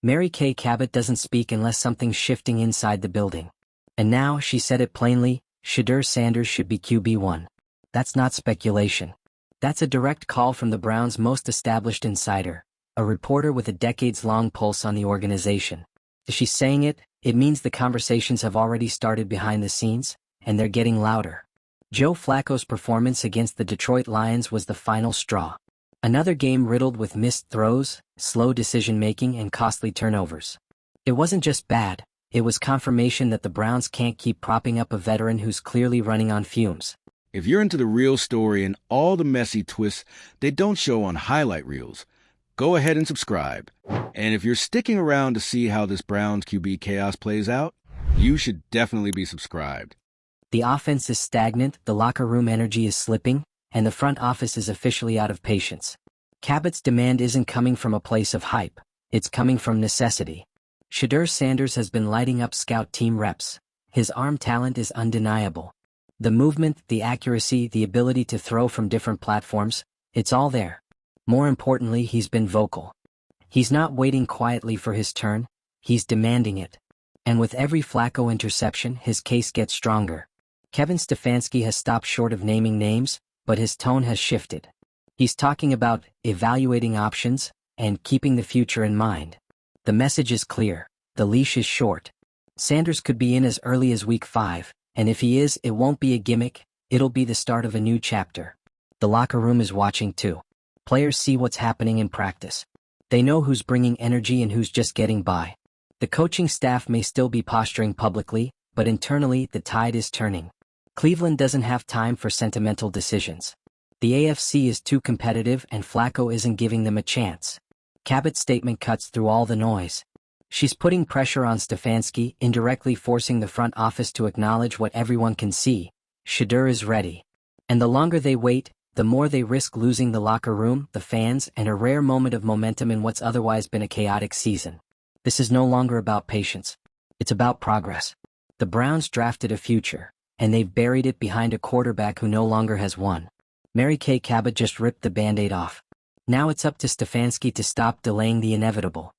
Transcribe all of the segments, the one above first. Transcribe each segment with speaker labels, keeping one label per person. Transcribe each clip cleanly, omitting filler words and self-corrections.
Speaker 1: Mary Kay Cabot doesn't speak unless something's shifting inside the building. And now, she said it plainly, Shedeur Sanders should be QB1. That's not speculation. That's a direct call from the Browns' most established insider, a reporter with a decades-long pulse on the organization. If she's saying it, it means the conversations have already started behind the scenes, and they're getting louder. Joe Flacco's performance against the Detroit Lions was the final straw. Another game riddled with missed throws, slow decision-making, and costly turnovers. It wasn't just bad, it was confirmation that the Browns can't keep propping up a veteran who's clearly running on fumes.
Speaker 2: If you're into the real story and all the messy twists they don't show on highlight reels, go ahead and subscribe. And if you're sticking around to see how this Browns QB chaos plays out, you should definitely be subscribed.
Speaker 1: The offense is stagnant, the locker room energy is slipping, and the front office is officially out of patience. Cabot's demand isn't coming from a place of hype, it's coming from necessity. Shedeur Sanders has been lighting up scout team reps. His arm talent is undeniable. The movement, the accuracy, the ability to throw from different platforms, it's all there. More importantly, he's been vocal. He's not waiting quietly for his turn, he's demanding it. And with every Flacco interception, his case gets stronger. Kevin Stefanski has stopped short of naming names, but his tone has shifted. He's talking about evaluating options and keeping the future in mind. The message is clear, the leash is short. Sanders could be in as early as week 5, and if he is, it won't be a gimmick, it'll be the start of a new chapter. The locker room is watching too. Players see what's happening in practice. They know who's bringing energy and who's just getting by. The coaching staff may still be posturing publicly, but internally the tide is turning. Cleveland doesn't have time for sentimental decisions. The AFC is too competitive and Flacco isn't giving them a chance. Cabot's statement cuts through all the noise. She's putting pressure on Stefanski, indirectly forcing the front office to acknowledge what everyone can see. Shedeur is ready. And the longer they wait, the more they risk losing the locker room, the fans, and a rare moment of momentum in what's otherwise been a chaotic season. This is no longer about patience. It's about progress. The Browns drafted a future, and they've buried it behind a quarterback who no longer has one. Mary Kay Cabot just ripped the Band-Aid off. Now it's up to Stefanski to stop delaying the inevitable.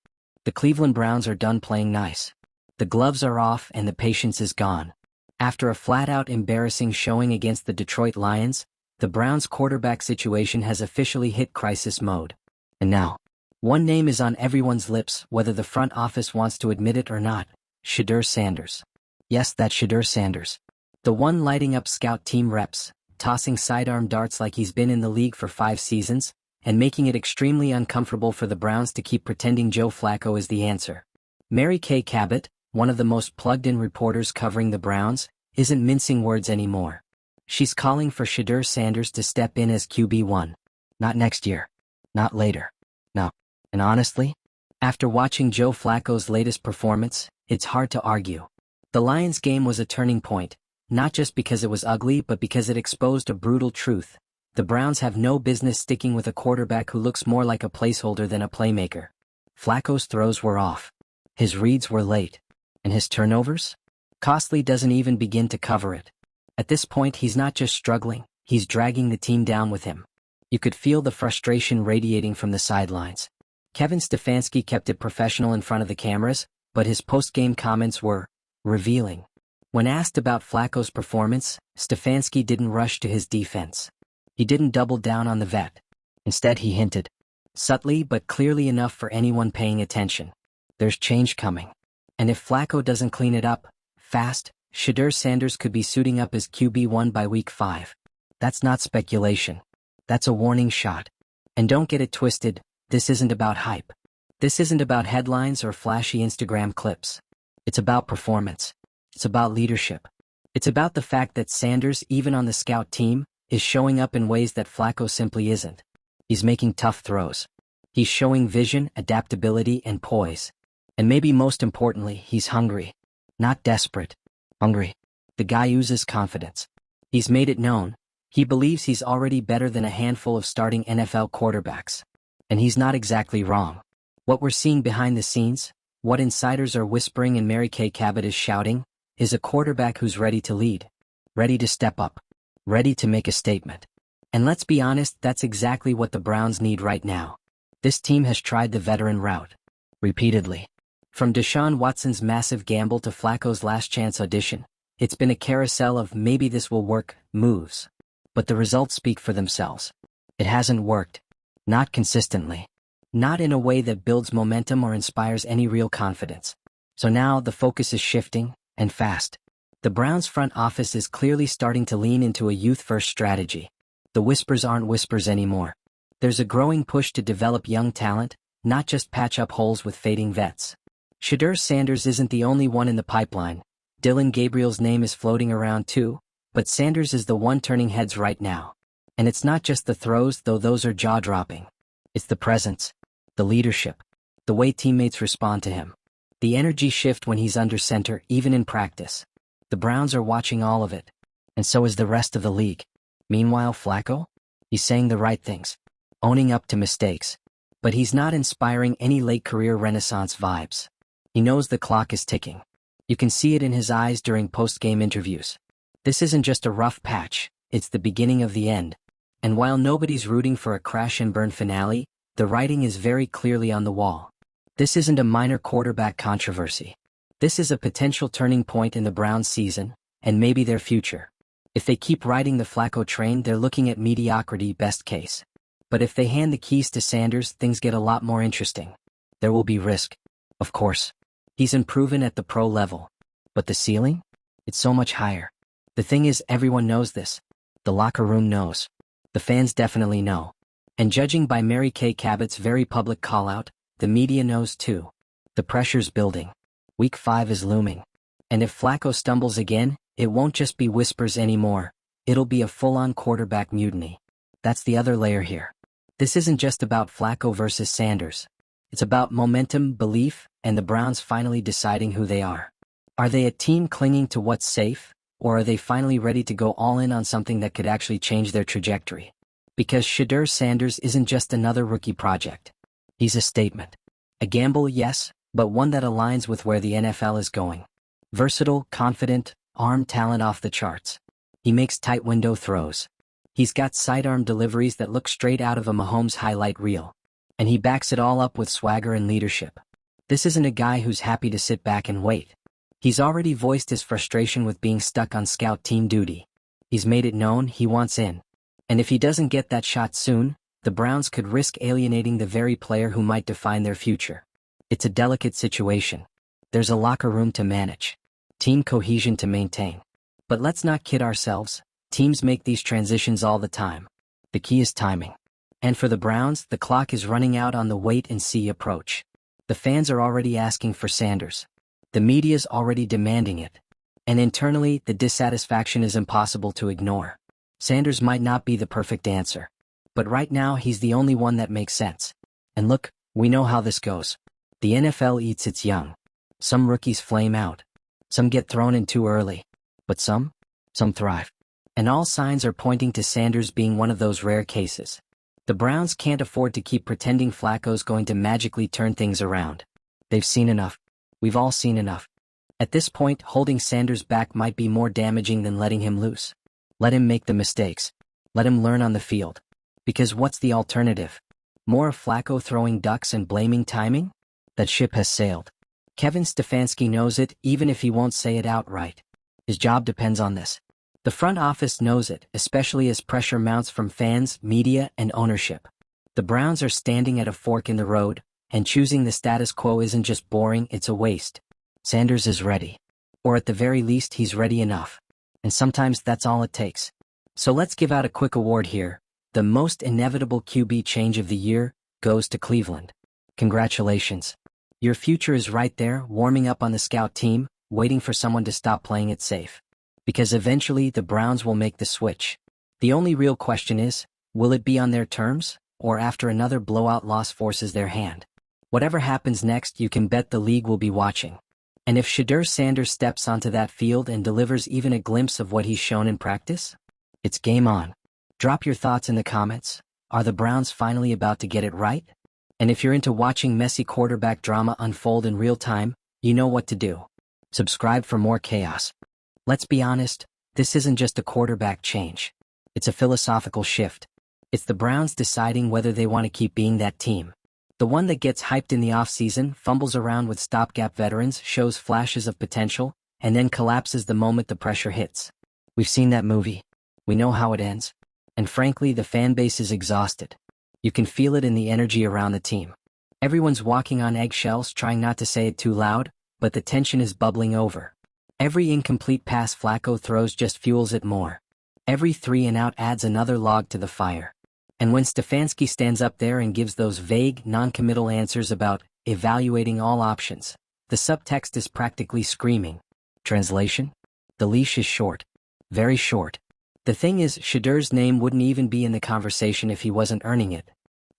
Speaker 1: The Cleveland Browns are done playing nice. The gloves are off and the patience is gone. After a flat-out embarrassing showing against the Detroit Lions, the Browns' quarterback situation has officially hit crisis mode. And now, one name is on everyone's lips, whether the front office wants to admit it or not: Shedeur Sanders. Yes, that's Shedeur Sanders. The one lighting up scout team reps, tossing sidearm darts like he's been in the league for 5 seasons, and making it extremely uncomfortable for the Browns to keep pretending Joe Flacco is the answer. Mary Kay Cabot, one of the most plugged-in reporters covering the Browns, isn't mincing words anymore. She's calling for Shedeur Sanders to step in as QB1. Not next year. Not later. No. And honestly, after watching Joe Flacco's latest performance, it's hard to argue. The Lions game was a turning point, not just because it was ugly but because it exposed a brutal truth. The Browns have no business sticking with a quarterback who looks more like a placeholder than a playmaker. Flacco's throws were off. His reads were late. And his turnovers? Costly doesn't even begin to cover it. At this point, he's not just struggling, he's dragging the team down with him. You could feel the frustration radiating from the sidelines. Kevin Stefanski kept it professional in front of the cameras, but his post-game comments were revealing. When asked about Flacco's performance, Stefanski didn't rush to his defense. He didn't double down on the vet. Instead, he hinted, subtly but clearly enough for anyone paying attention: there's change coming. And if Flacco doesn't clean it up fast, Shedeur Sanders could be suiting up as QB1 by week 5. That's not speculation. That's a warning shot. And don't get it twisted, this isn't about hype. This isn't about headlines or flashy Instagram clips. It's about performance. It's about leadership. It's about the fact that Sanders, even on the scout team, is showing up in ways that Flacco simply isn't. He's making tough throws. He's showing vision, adaptability, and poise. And maybe most importantly, he's hungry. Not desperate. Hungry. The guy oozes confidence. He's made it known. He believes he's already better than a handful of starting NFL quarterbacks. And he's not exactly wrong. What we're seeing behind the scenes, what insiders are whispering and Mary Kay Cabot is shouting, is a quarterback who's ready to lead. Ready to step up. Ready to make a statement. And let's be honest, that's exactly what the Browns need right now. This team has tried the veteran route repeatedly. From Deshaun Watson's massive gamble to Flacco's last chance audition, it's been a carousel of maybe this will work moves. But the results speak for themselves. It hasn't worked. Not consistently. Not in a way that builds momentum or inspires any real confidence. So now the focus is shifting, and fast. The Browns' front office is clearly starting to lean into a youth-first strategy. The whispers aren't whispers anymore. There's a growing push to develop young talent, not just patch up holes with fading vets. Shedeur Sanders isn't the only one in the pipeline. Dylan Gabriel's name is floating around too, but Sanders is the one turning heads right now. And it's not just the throws, though those are jaw-dropping. It's the presence, the leadership, the way teammates respond to him. The energy shift when he's under center, even in practice. The Browns are watching all of it, and so is the rest of the league. Meanwhile, Flacco? He's saying the right things, owning up to mistakes. But he's not inspiring any late-career renaissance vibes. He knows the clock is ticking. You can see it in his eyes during post-game interviews. This isn't just a rough patch, it's the beginning of the end. And while nobody's rooting for a crash-and-burn finale, the writing is very clearly on the wall. This isn't a minor quarterback controversy. This is a potential turning point in the Browns' season, and maybe their future. If they keep riding the Flacco train, they're looking at mediocrity best case. But if they hand the keys to Sanders, things get a lot more interesting. There will be risk. Of course. He's unproven at the pro level. But the ceiling? It's so much higher. The thing is, everyone knows this. The locker room knows. The fans definitely know. And judging by Mary Kay Cabot's very public call-out, the media knows too. The pressure's building. Week 5 is looming. And if Flacco stumbles again, it won't just be whispers anymore. It'll be a full-on quarterback mutiny. That's the other layer here. This isn't just about Flacco versus Sanders. It's about momentum, belief, and the Browns finally deciding who they are. Are they a team clinging to what's safe, or are they finally ready to go all in on something that could actually change their trajectory? Because Shedeur Sanders isn't just another rookie project. He's a statement. A gamble, yes, but one that aligns with where the NFL is going. Versatile, confident, arm talent off the charts. He makes tight window throws. He's got sidearm deliveries that look straight out of a Mahomes highlight reel. And he backs it all up with swagger and leadership. This isn't a guy who's happy to sit back and wait. He's already voiced his frustration with being stuck on scout team duty. He's made it known he wants in. And if he doesn't get that shot soon, the Browns could risk alienating the very player who might define their future. It's a delicate situation. There's a locker room to manage. Team cohesion to maintain. But let's not kid ourselves. Teams make these transitions all the time. The key is timing. And for the Browns, the clock is running out on the wait-and-see approach. The fans are already asking for Sanders. The media's already demanding it. And internally, the dissatisfaction is impossible to ignore. Sanders might not be the perfect answer. But right now, he's the only one that makes sense. And look, we know how this goes. The NFL eats its young. Some rookies flame out. Some get thrown in too early. But some thrive. And all signs are pointing to Sanders being one of those rare cases. The Browns can't afford to keep pretending Flacco's going to magically turn things around. They've seen enough. We've all seen enough. At this point, holding Sanders back might be more damaging than letting him loose. Let him make the mistakes. Let him learn on the field. Because what's the alternative? More of Flacco throwing ducks and blaming timing? That ship has sailed. Kevin Stefanski knows it, even if he won't say it outright. His job depends on this. The front office knows it, especially as pressure mounts from fans, media, and ownership. The Browns are standing at a fork in the road, and choosing the status quo isn't just boring, it's a waste. Sanders is ready. Or at the very least, he's ready enough. And sometimes that's all it takes. So let's give out a quick award here. The most inevitable QB change of the year goes to Cleveland. Congratulations. Your future is right there, warming up on the scout team, waiting for someone to stop playing it safe. Because eventually the Browns will make the switch. The only real question is, will it be on their terms, or after another blowout loss forces their hand? Whatever happens next, you can bet the league will be watching. And if Shedeur Sanders steps onto that field and delivers even a glimpse of what he's shown in practice, it's game on. Drop your thoughts in the comments. Are the Browns finally about to get it right? And if you're into watching messy quarterback drama unfold in real time, you know what to do. Subscribe for more chaos. Let's be honest, this isn't just a quarterback change. It's a philosophical shift. It's the Browns deciding whether they want to keep being that team. The one that gets hyped in the offseason, fumbles around with stopgap veterans, shows flashes of potential, and then collapses the moment the pressure hits. We've seen that movie. We know how it ends. And frankly, the fan base is exhausted. You can feel it in the energy around the team. Everyone's walking on eggshells, trying not to say it too loud, but the tension is bubbling over. Every incomplete pass Flacco throws just fuels it more. Every 3-and-out adds another log to the fire. And when Stefanski stands up there and gives those vague, non-committal answers about evaluating all options, the subtext is practically screaming. Translation? The leash is short. Very short. The thing is, Shedeur's name wouldn't even be in the conversation if he wasn't earning it.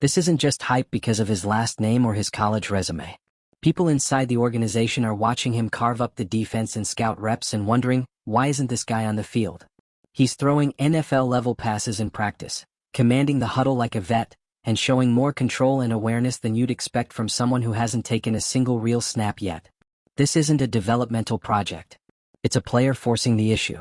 Speaker 1: This isn't just hype because of his last name or his college resume. People inside the organization are watching him carve up the defense in scout reps and wondering, why isn't this guy on the field? He's throwing NFL-level passes in practice, commanding the huddle like a vet, and showing more control and awareness than you'd expect from someone who hasn't taken a single real snap yet. This isn't a developmental project. It's a player forcing the issue.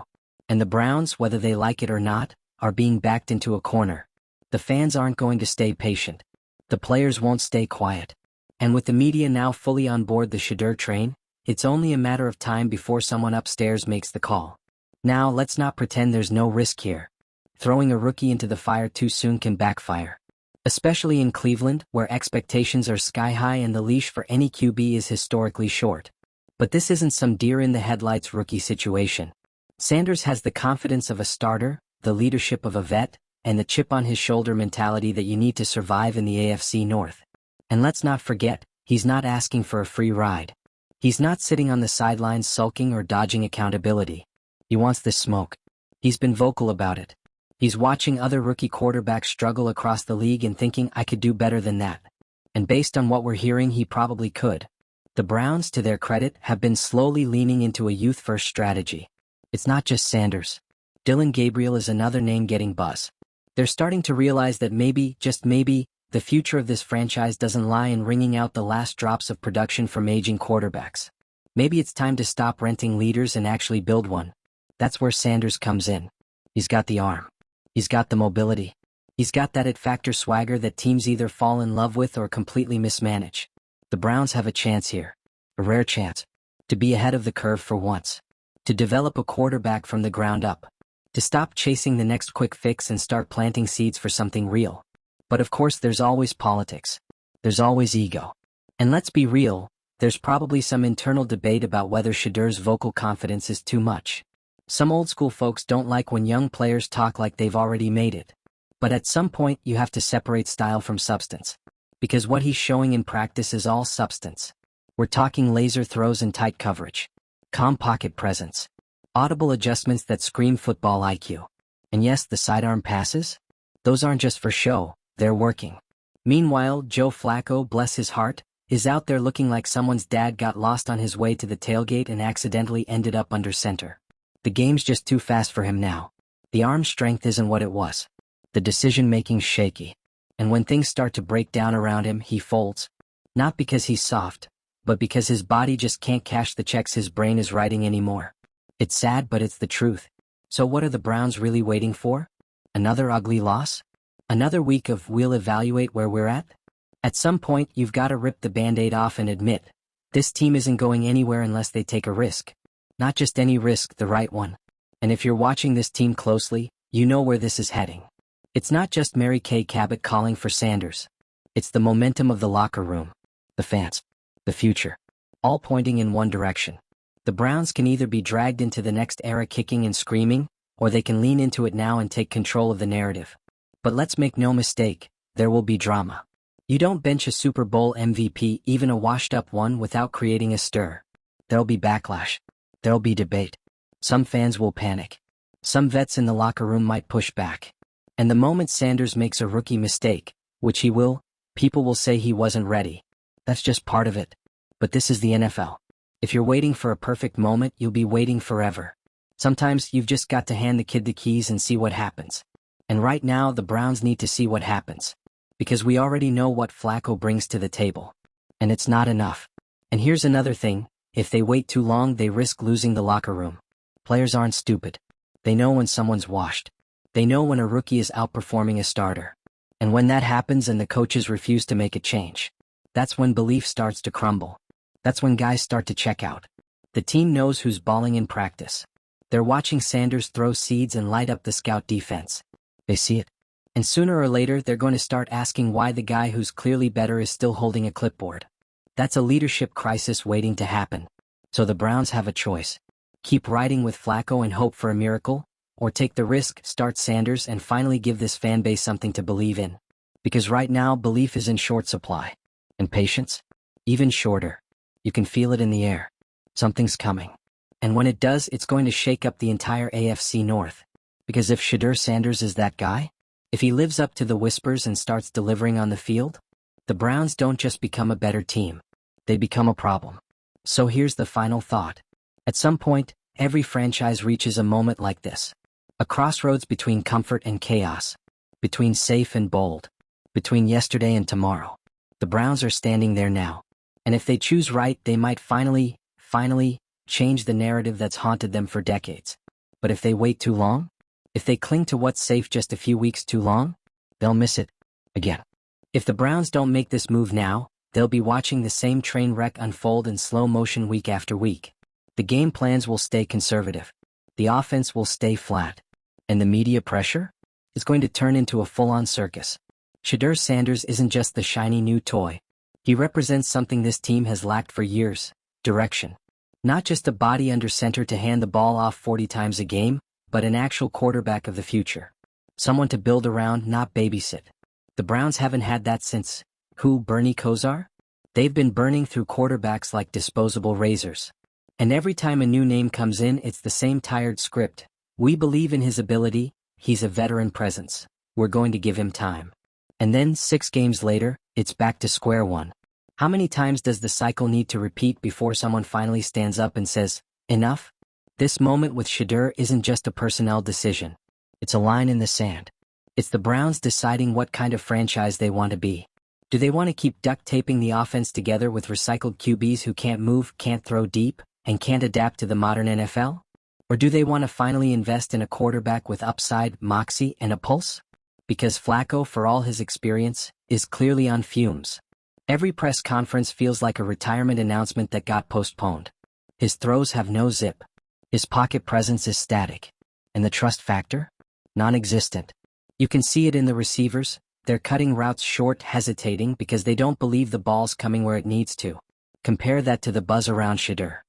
Speaker 1: And the Browns, whether they like it or not, are being backed into a corner. The fans aren't going to stay patient. The players won't stay quiet. And with the media now fully on board the Shedeur train, it's only a matter of time before someone upstairs makes the call. Now, let's not pretend there's no risk here. Throwing a rookie into the fire too soon can backfire. Especially in Cleveland, where expectations are sky-high and the leash for any QB is historically short. But this isn't some deer-in-the-headlights rookie situation. Sanders has the confidence of a starter, the leadership of a vet, and the chip-on-his-shoulder mentality that you need to survive in the AFC North. And let's not forget, he's not asking for a free ride. He's not sitting on the sidelines sulking or dodging accountability. He wants this smoke. He's been vocal about it. He's watching other rookie quarterbacks struggle across the league and thinking, I could do better than that. And based on what we're hearing, he probably could. The Browns, to their credit, have been slowly leaning into a youth-first strategy. It's not just Sanders. Dillon Gabriel is another name getting buzz. They're starting to realize that maybe, just maybe, the future of this franchise doesn't lie in wringing out the last drops of production from aging quarterbacks. Maybe it's time to stop renting leaders and actually build one. That's where Sanders comes in. He's got the arm. He's got the mobility. He's got that it-factor swagger that teams either fall in love with or completely mismanage. The Browns have a chance here. A rare chance. To be ahead of the curve for once. To develop a quarterback from the ground up. To stop chasing the next quick fix and start planting seeds for something real. But of course there's always politics. There's always ego. And let's be real, there's probably some internal debate about whether Shedeur's vocal confidence is too much. Some old-school folks don't like when young players talk like they've already made it. But at some point you have to separate style from substance. Because what he's showing in practice is all substance. We're talking laser throws and tight coverage. Calm pocket presence. Audible adjustments that scream football IQ. And yes, the sidearm passes? Those aren't just for show, they're working. Meanwhile, Joe Flacco, bless his heart, is out there looking like someone's dad got lost on his way to the tailgate and accidentally ended up under center. The game's just too fast for him now. The arm strength isn't what it was. The decision-making's shaky. And when things start to break down around him, he folds. Not because he's soft, but because his body just can't cash the checks his brain is writing anymore. It's sad, but it's the truth. So what are the Browns really waiting for? Another ugly loss? Another week of we'll evaluate where we're at? At some point, you've got to rip the Band-Aid off and admit, this team isn't going anywhere unless they take a risk. Not just any risk, the right one. And if you're watching this team closely, you know where this is heading. It's not just Mary Kay Cabot calling for Sanders. It's the momentum of the locker room, the fans, the future, all pointing in one direction. The Browns can either be dragged into the next era kicking and screaming, or they can lean into it now and take control of the narrative. But let's make no mistake, there will be drama. You don't bench a Super Bowl MVP, even a washed-up one, without creating a stir. There'll be backlash. There'll be debate. Some fans will panic. Some vets in the locker room might push back. And the moment Sanders makes a rookie mistake, which he will, people will say he wasn't ready. That's just part of it. But this is the NFL. If you're waiting for a perfect moment, you'll be waiting forever. Sometimes you've just got to hand the kid the keys and see what happens. And right now, the Browns need to see what happens. Because we already know what Flacco brings to the table. And it's not enough. And here's another thing, if they wait too long, they risk losing the locker room. Players aren't stupid. They know when someone's washed. They know when a rookie is outperforming a starter. And when that happens and the coaches refuse to make a change, That's when belief starts to crumble. That's when guys start to check out. The team knows who's balling in practice. They're watching Sanders throw seeds and light up the scout defense. They see it. And sooner or later they're going to start asking why the guy who's clearly better is still holding a clipboard. That's a leadership crisis waiting to happen. So the Browns have a choice. Keep riding with Flacco and hope for a miracle, or take the risk, start Sanders, and finally give this fan base something to believe in. Because right now, belief is in short supply. And patience? Even shorter. You can feel it in the air. Something's coming. And when it does, it's going to shake up the entire AFC North. Because if Shedeur Sanders is that guy, if he lives up to the whispers and starts delivering on the field, the Browns don't just become a better team. They become a problem. So here's the final thought. At some point, every franchise reaches a moment like this. A crossroads between comfort and chaos. Between safe and bold. Between yesterday and tomorrow. The Browns are standing there now. And if they choose right, they might finally change the narrative that's haunted them for decades. But if they wait too long, if they cling to what's safe just a few weeks too long, they'll miss it again. If the Browns don't make this move now, they'll be watching the same train wreck unfold in slow motion week after week. The game plans will stay conservative. The offense will stay flat. And the media pressure is going to turn into a full-on circus. Shedeur Sanders isn't just the shiny new toy. He represents something this team has lacked for years: direction. Not just a body under center to hand the ball off 40 times a game, but an actual quarterback of the future. Someone to build around, not babysit. The Browns haven't had that since, Bernie Kosar? They've been burning through quarterbacks like disposable razors. And every time a new name comes in, it's the same tired script. We believe in his ability, he's a veteran presence. We're going to give him time. And then, 6 games later, it's back to square one. How many times does the cycle need to repeat before someone finally stands up and says, enough? This moment with Shedeur isn't just a personnel decision. It's a line in the sand. It's the Browns deciding what kind of franchise they want to be. Do they want to keep duct taping the offense together with recycled QBs who can't move, can't throw deep, and can't adapt to the modern NFL? Or do they want to finally invest in a quarterback with upside, moxie, and a pulse? Because Flacco, for all his experience, is clearly on fumes. Every press conference feels like a retirement announcement that got postponed. His throws have no zip. His pocket presence is static. And the trust factor? Non-existent. You can see it in the receivers. They're cutting routes short, hesitating because they don't believe the ball's coming where it needs to. Compare that to the buzz around Shedeur.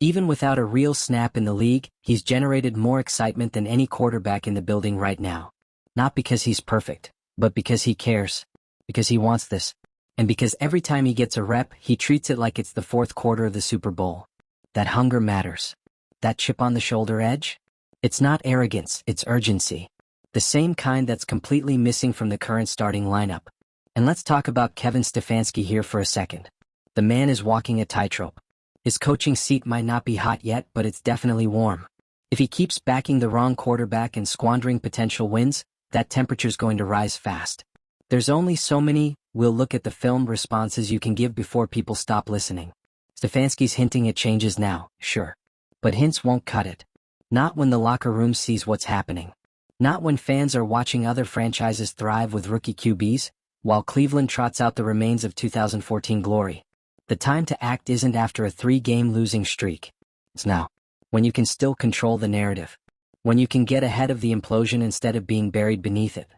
Speaker 1: Even without a real snap in the league, he's generated more excitement than any quarterback in the building right now. Not because he's perfect, but because he cares. Because he wants this. And because every time he gets a rep, he treats it like it's the fourth quarter of the Super Bowl. That hunger matters. That chip on the shoulder edge? It's not arrogance, it's urgency. The same kind that's completely missing from the current starting lineup. And let's talk about Kevin Stefanski here for a second. The man is walking a tightrope. His coaching seat might not be hot yet, but it's definitely warm. If he keeps backing the wrong quarterback and squandering potential wins, that temperature's going to rise fast. There's only so many "we'll look at the film" responses you can give before people stop listening. Stefanski's hinting at changes now, sure. But hints won't cut it. Not when the locker room sees what's happening. Not when fans are watching other franchises thrive with rookie QBs, while Cleveland trots out the remains of 2014 glory. The time to act isn't after a 3-game losing streak. It's now. When you can still control the narrative. When you can get ahead of the implosion instead of being buried beneath it.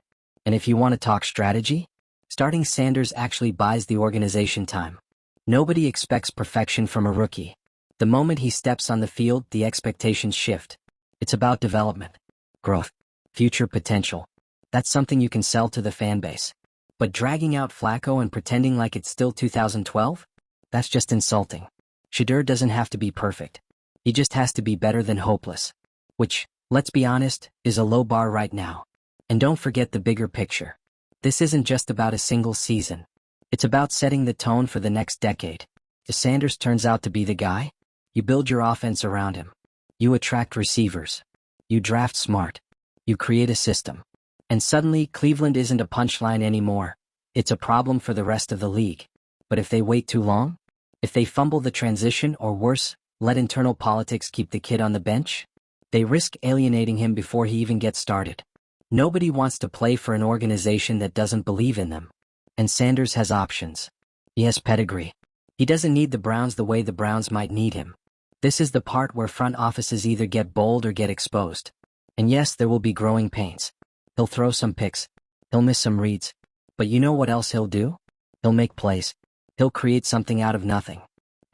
Speaker 1: And if you want to talk strategy, starting Sanders actually buys the organization time. Nobody expects perfection from a rookie. The moment he steps on the field, the expectations shift. It's about development, growth, future potential. That's something you can sell to the fan base. But dragging out Flacco and pretending like it's still 2012? That's just insulting. Shedeur doesn't have to be perfect. He just has to be better than hopeless. Which, let's be honest, is a low bar right now. And don't forget the bigger picture. This isn't just about a single season. It's about setting the tone for the next decade. If Sanders turns out to be the guy, you build your offense around him. You attract receivers. You draft smart. You create a system. And suddenly, Cleveland isn't a punchline anymore. It's a problem for the rest of the league. But if they wait too long? If they fumble the transition, or worse, let internal politics keep the kid on the bench? They risk alienating him before he even gets started. Nobody wants to play for an organization that doesn't believe in them. And Sanders has options. He has pedigree. He doesn't need the Browns the way the Browns might need him. This is the part where front offices either get bold or get exposed. And yes, there will be growing pains. He'll throw some picks. He'll miss some reads. But you know what else he'll do? He'll make plays. He'll create something out of nothing.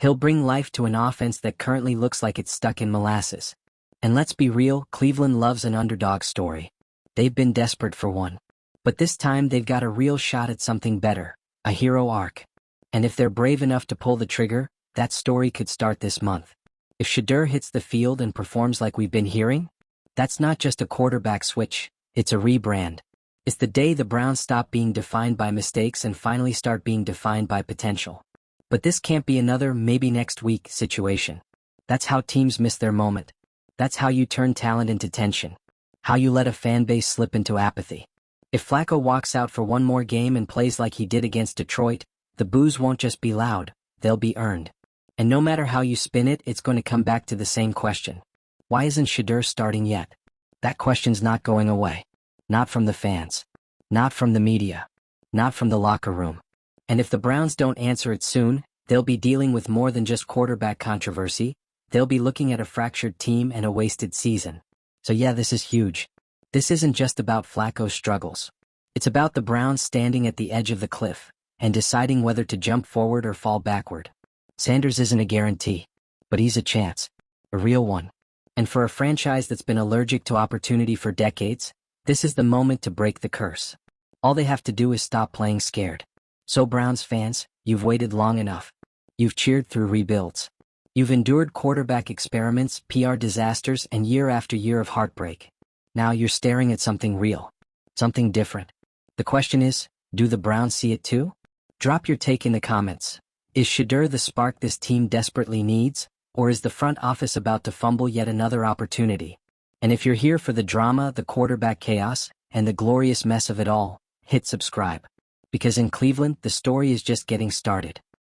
Speaker 1: He'll bring life to an offense that currently looks like it's stuck in molasses. And let's be real, Cleveland loves an underdog story. They've been desperate for one. But this time they've got a real shot at something better, a hero arc. And if they're brave enough to pull the trigger, that story could start this month. If Shedeur hits the field and performs like we've been hearing, that's not just a quarterback switch, it's a rebrand. It's the day the Browns stop being defined by mistakes and finally start being defined by potential. But this can't be another maybe next week situation. That's how teams miss their moment. That's how you turn talent into tension. How you let a fan base slip into apathy. If Flacco walks out for one more game and plays like he did against Detroit, the boos won't just be loud, they'll be earned. And no matter how you spin it, it's going to come back to the same question. Why isn't Shedeur starting yet? That question's not going away. Not from the fans. Not from the media. Not from the locker room. And if the Browns don't answer it soon, they'll be dealing with more than just quarterback controversy. They'll be looking at a fractured team and a wasted season. So yeah, this is huge. This isn't just about Flacco's struggles. It's about the Browns standing at the edge of the cliff and deciding whether to jump forward or fall backward. Sanders isn't a guarantee, but he's a chance. A real one. And for a franchise that's been allergic to opportunity for decades, this is the moment to break the curse. All they have to do is stop playing scared. So Browns fans, you've waited long enough. You've cheered through rebuilds. You've endured quarterback experiments, PR disasters, and year after year of heartbreak. Now you're staring at something real. Something different. The question is, do the Browns see it too? Drop your take in the comments. Is Shedeur the spark this team desperately needs, or is the front office about to fumble yet another opportunity? And if you're here for the drama, the quarterback chaos, and the glorious mess of it all, hit subscribe. Because in Cleveland, the story is just getting started.